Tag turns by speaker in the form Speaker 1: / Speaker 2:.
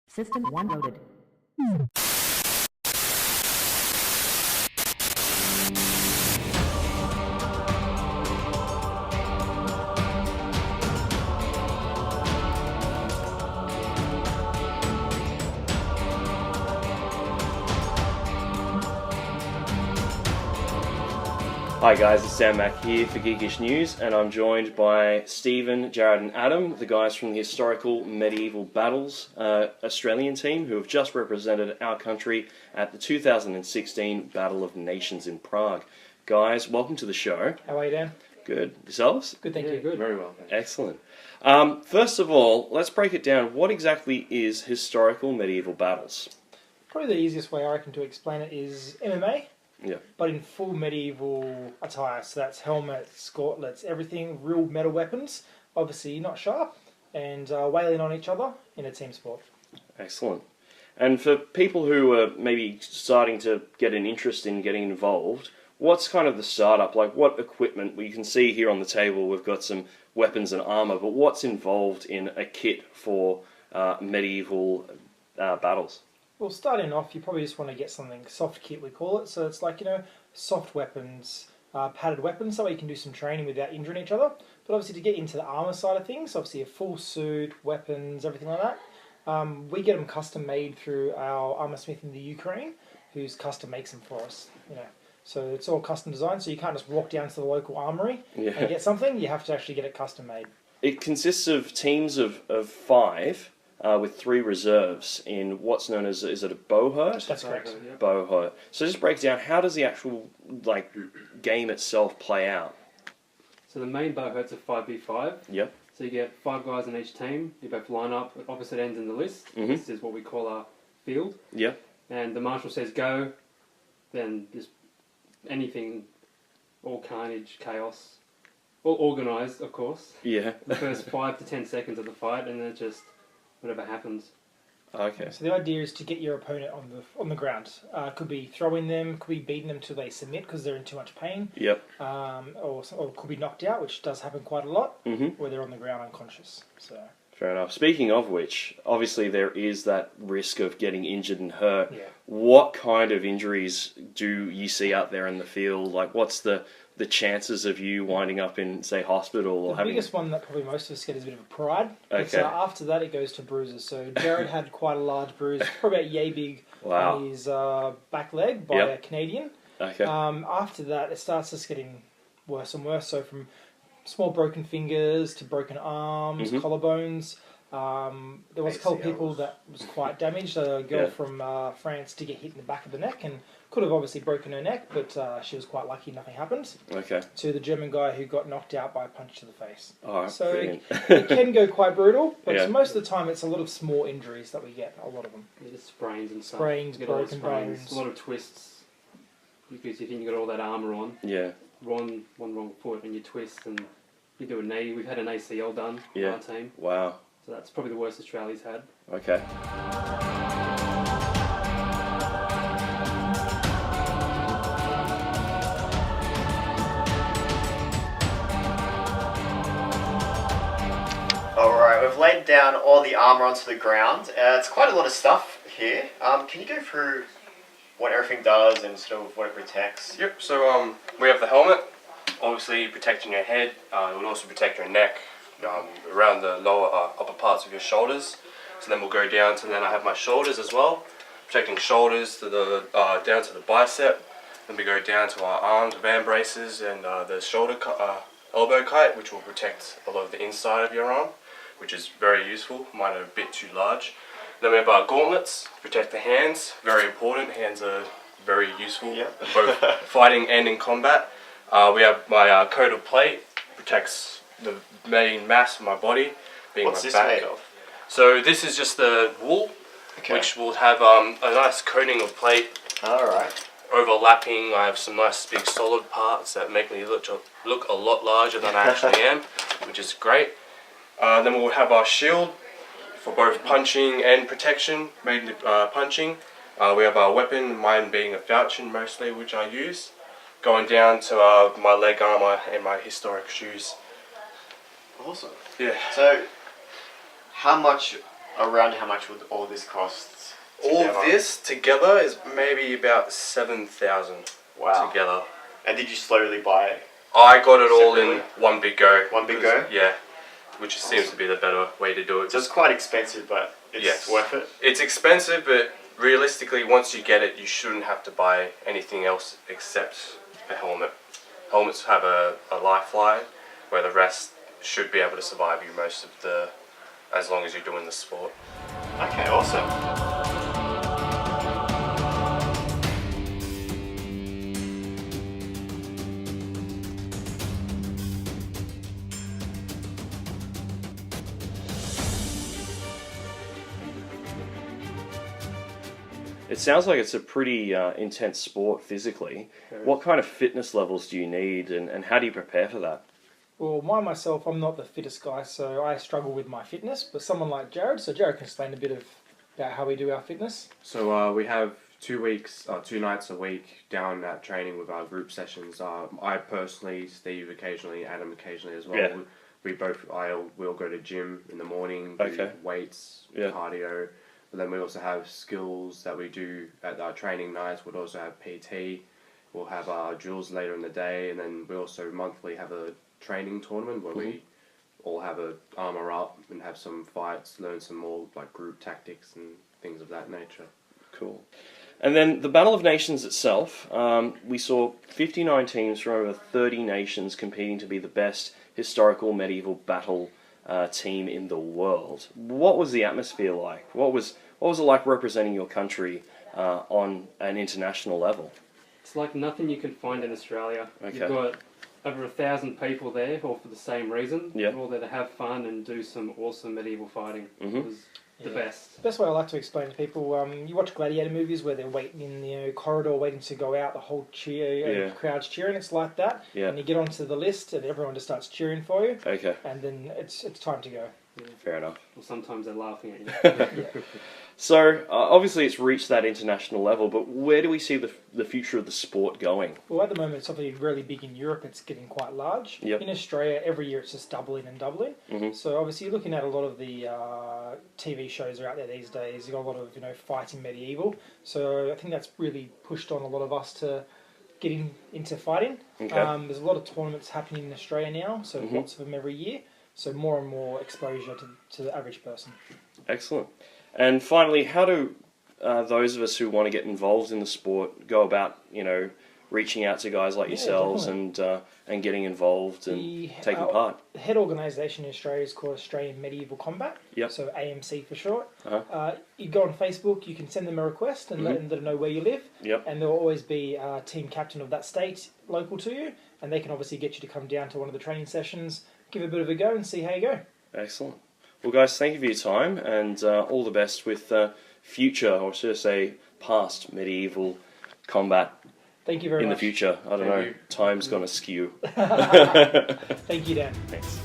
Speaker 1: System 1 loaded.
Speaker 2: Hi guys, it's Sam Mack here for GEEKisH News, and I'm joined by Stephen, Jared and Adam, the guys from the Historical Medieval Battles Australian team who have just represented our country at the 2016 Battle of Nations in Prague. Guys, welcome to the show.
Speaker 3: How are you, Dan?
Speaker 2: Good. Yourselves?
Speaker 3: Good, thank you.
Speaker 4: Good. Very well. Thanks.
Speaker 2: Excellent. First of all, let's break it down. What exactly is historical medieval battles?
Speaker 3: Probably the easiest way I reckon to explain it is MMA,
Speaker 2: Yeah.
Speaker 3: but in full medieval attire. So that's helmets, gauntlets, everything, real metal weapons, obviously not sharp, and wailing on each other in a team sport.
Speaker 2: Excellent. And for people who are maybe starting to get an interest in getting involved, what's kind of the startup? Like what equipment? Well, you can see here on the table we've got some weapons and armour, but what's involved in a kit for medieval battles?
Speaker 3: Well, starting off, you probably just want to get something soft kit, we call it. So it's like, soft weapons, padded weapons, so you can do some training without injuring each other. But obviously to get into the armour side of things, obviously a full suit, weapons, everything like that, we get them custom made through our armour smith in the Ukraine, who's custom makes them for us, So it's all custom designed, so you can't just walk down to the local armoury and get something. You have to actually get it custom made.
Speaker 2: It consists of teams of 5 with 3 reserves in what's known as, is it a bowhurt?
Speaker 3: That's correct.
Speaker 4: Yeah.
Speaker 2: Bowhurt. So just break down, how does the actual game itself play out?
Speaker 4: So the main bowhurt's a 5v5.
Speaker 2: Yep.
Speaker 4: So you get 5 guys in each team. You both line up at opposite ends in the list.
Speaker 2: Mhm.
Speaker 4: This is what we call our field.
Speaker 2: Yep.
Speaker 4: And the marshal says go, then just anything, all carnage, chaos, all organised, of course.
Speaker 2: Yeah.
Speaker 4: The first 5 to 10 seconds of the fight, and then it just whatever happens.
Speaker 2: Okay.
Speaker 3: So the idea is to get your opponent on the ground. Could be throwing them, could be beating them till they submit because they're in too much pain,
Speaker 2: Yep.
Speaker 3: or could be knocked out, which does happen quite a lot,
Speaker 2: Mhm.
Speaker 3: or they're on the ground unconscious. So
Speaker 2: Fair enough. Speaking of which, obviously there is that risk of getting injured and hurt.
Speaker 3: yeah,
Speaker 2: What kind of injuries do you see out there in the field? Like, what's the chances of you winding up in, say, hospital or
Speaker 3: the
Speaker 2: having...
Speaker 3: biggest one that probably most of us get is a bit of a pride.
Speaker 2: Okay.
Speaker 3: But, after that, it goes to bruises. So Jared had quite a large bruise, probably about yay big,
Speaker 2: Wow.
Speaker 3: on his back leg by
Speaker 2: Yep.
Speaker 3: a Canadian.
Speaker 2: Okay.
Speaker 3: After that, it starts just getting worse and worse. So from small broken fingers to broken arms,
Speaker 2: Mhm.
Speaker 3: collarbones. There was a couple of people
Speaker 4: ACLs.
Speaker 3: that was quite damaged. A girl
Speaker 2: Yeah.
Speaker 3: from France did get hit in the back of the neck and could have obviously broken her neck, but she was quite lucky, nothing happened.
Speaker 2: Okay.
Speaker 3: To the German guy who got knocked out by a punch to the face.
Speaker 2: Alright,
Speaker 3: So
Speaker 2: brilliant.
Speaker 3: it can go quite brutal, but
Speaker 2: Yeah.
Speaker 3: most of the time it's a lot of small injuries that we get, a lot of them.
Speaker 4: Yeah, just sprains and stuff.
Speaker 3: Sprains,
Speaker 4: You get a lot of
Speaker 3: broken
Speaker 4: sprains,
Speaker 3: bones.
Speaker 4: a lot of twists. Because you think you got all that armour on.
Speaker 2: Yeah.
Speaker 4: One wrong foot and you twist and you do a knee. We've had an ACL done
Speaker 2: Yeah.
Speaker 4: on our team,
Speaker 2: Wow.
Speaker 4: so that's probably the worst Australia's had.
Speaker 2: Okay.
Speaker 5: Alright, we've laid down all the armour onto the ground. It's quite a lot of stuff here. Can you go through what everything does and sort of what it protects?
Speaker 6: Yep, so we have the helmet, obviously protecting your head. It will also protect your neck, around the lower upper parts of your shoulders. So then we'll go down to, then I have my shoulders as well, protecting shoulders to the down to the bicep. Then we go down to our arms, band braces, and the shoulder elbow kite, which will protect a lot of the inside of your arm, which is very useful. Mine are a bit too large. Then we have our gauntlets, protect the hands, very important. Hands are very useful,
Speaker 5: Yep.
Speaker 6: both fighting and in combat. We have my coat of plate, protects the main mass of my body, being
Speaker 5: What's
Speaker 6: my
Speaker 5: this
Speaker 6: back.
Speaker 5: made of?
Speaker 6: So this is just the wool,
Speaker 5: Okay.
Speaker 6: which will have a nice coating of plate
Speaker 5: Alright.
Speaker 6: overlapping. I have some nice big solid parts that make me look a lot larger than I actually am, which is great. Then we'll have our shield for both punching and protection, mainly punching. We have our weapon, mine being a falchion mostly, which I use. Going down to my leg armour and my historic shoes.
Speaker 5: Awesome.
Speaker 6: Yeah.
Speaker 5: So, around how much would all this cost?
Speaker 6: All
Speaker 5: together?
Speaker 6: this together is maybe about 7,000
Speaker 5: Wow.
Speaker 6: together.
Speaker 5: And did you slowly buy it?
Speaker 6: I got it all in
Speaker 5: Separately?
Speaker 6: one big go.
Speaker 5: One big go?
Speaker 6: Yeah, which seems to be the better way to do it.
Speaker 5: So it's quite expensive, but it's
Speaker 6: Yes.
Speaker 5: worth it.
Speaker 6: It's expensive, but realistically, once you get it, you shouldn't have to buy anything else except a helmet. Helmets have a lifeline, where the rest should be able to survive you as long as you're doing the sport.
Speaker 5: Okay, awesome.
Speaker 2: It sounds like it's a pretty intense sport physically. What kind of fitness levels do you need, and how do you prepare for that?
Speaker 3: Well, myself, I'm not the fittest guy, so I struggle with my fitness. But someone like Jared, so Jared can explain a bit about how we do our fitness.
Speaker 7: So we have 2 nights a week down at training with our group sessions. I personally, Steve occasionally, Adam occasionally as well.
Speaker 2: Yeah.
Speaker 7: We'll go to gym in the morning,
Speaker 2: Okay.
Speaker 7: do weights,
Speaker 2: Yeah.
Speaker 7: cardio. But then we also have skills that we do at our training nights. We'll also have PT. We'll have our drills later in the day, and then we also monthly have a training tournament where we all have a armor up and have some fights, learn some more like group tactics and things of that nature.
Speaker 2: Cool. And then the Battle of Nations itself, we saw 59 teams from over 30 nations competing to be the best historical medieval battle team in the world. What was the atmosphere like? What was it like representing your country on an international level?
Speaker 4: It's like nothing you can find in Australia.
Speaker 2: Okay.
Speaker 4: You've got over 1,000 people there, all for the same reason.
Speaker 2: Yeah.
Speaker 4: They're all there to have fun and do some awesome medieval fighting.
Speaker 2: Mhm.
Speaker 4: It was the best.
Speaker 3: Best way I like to explain to people, you watch gladiator movies where they're waiting in the corridor, waiting to go out. The whole crowd's cheering. It's like that.
Speaker 2: Yeah.
Speaker 3: And you get onto the list, and everyone just starts cheering for you.
Speaker 2: Okay,
Speaker 3: And then it's time to go.
Speaker 2: fair enough.
Speaker 4: Well, sometimes they're laughing at you.
Speaker 2: So, obviously it's reached that international level, but where do we see the future of the sport going?
Speaker 3: Well, at the moment, it's obviously really big in Europe. It's getting quite large.
Speaker 2: Yep.
Speaker 3: In Australia, every year it's just doubling and doubling.
Speaker 2: Mhm.
Speaker 3: So obviously, you're looking at a lot of the TV shows are out there these days. You've got a lot of fighting medieval. So I think that's really pushed on a lot of us to getting into fighting.
Speaker 2: Okay.
Speaker 3: There's a lot of tournaments happening in Australia now, so
Speaker 2: Mhm.
Speaker 3: lots of them every year. So more and more exposure to the average person.
Speaker 2: Excellent. And finally, how do those of us who want to get involved in the sport go about, reaching out to guys like
Speaker 3: Yeah,
Speaker 2: yourselves and getting involved and taking part?
Speaker 3: The head organisation in Australia is called Australian Medieval Combat,
Speaker 2: Yep.
Speaker 3: so AMC for short.
Speaker 2: Uh-huh.
Speaker 3: You go on Facebook, you can send them a request and let them know where you live,
Speaker 2: Yep.
Speaker 3: and there will always be a team captain of that state local to you, and they can obviously get you to come down to one of the training sessions, give it a bit of a go and see how you go.
Speaker 2: Excellent. Well, guys, thank you for your time, and all the best with future, or should I say, past medieval combat
Speaker 3: Thank you very
Speaker 2: in
Speaker 3: much.
Speaker 2: the future. I don't
Speaker 7: Thank
Speaker 2: know.
Speaker 7: you.
Speaker 2: Time's gonna skew.
Speaker 3: Thank you, Dan.
Speaker 2: Thanks.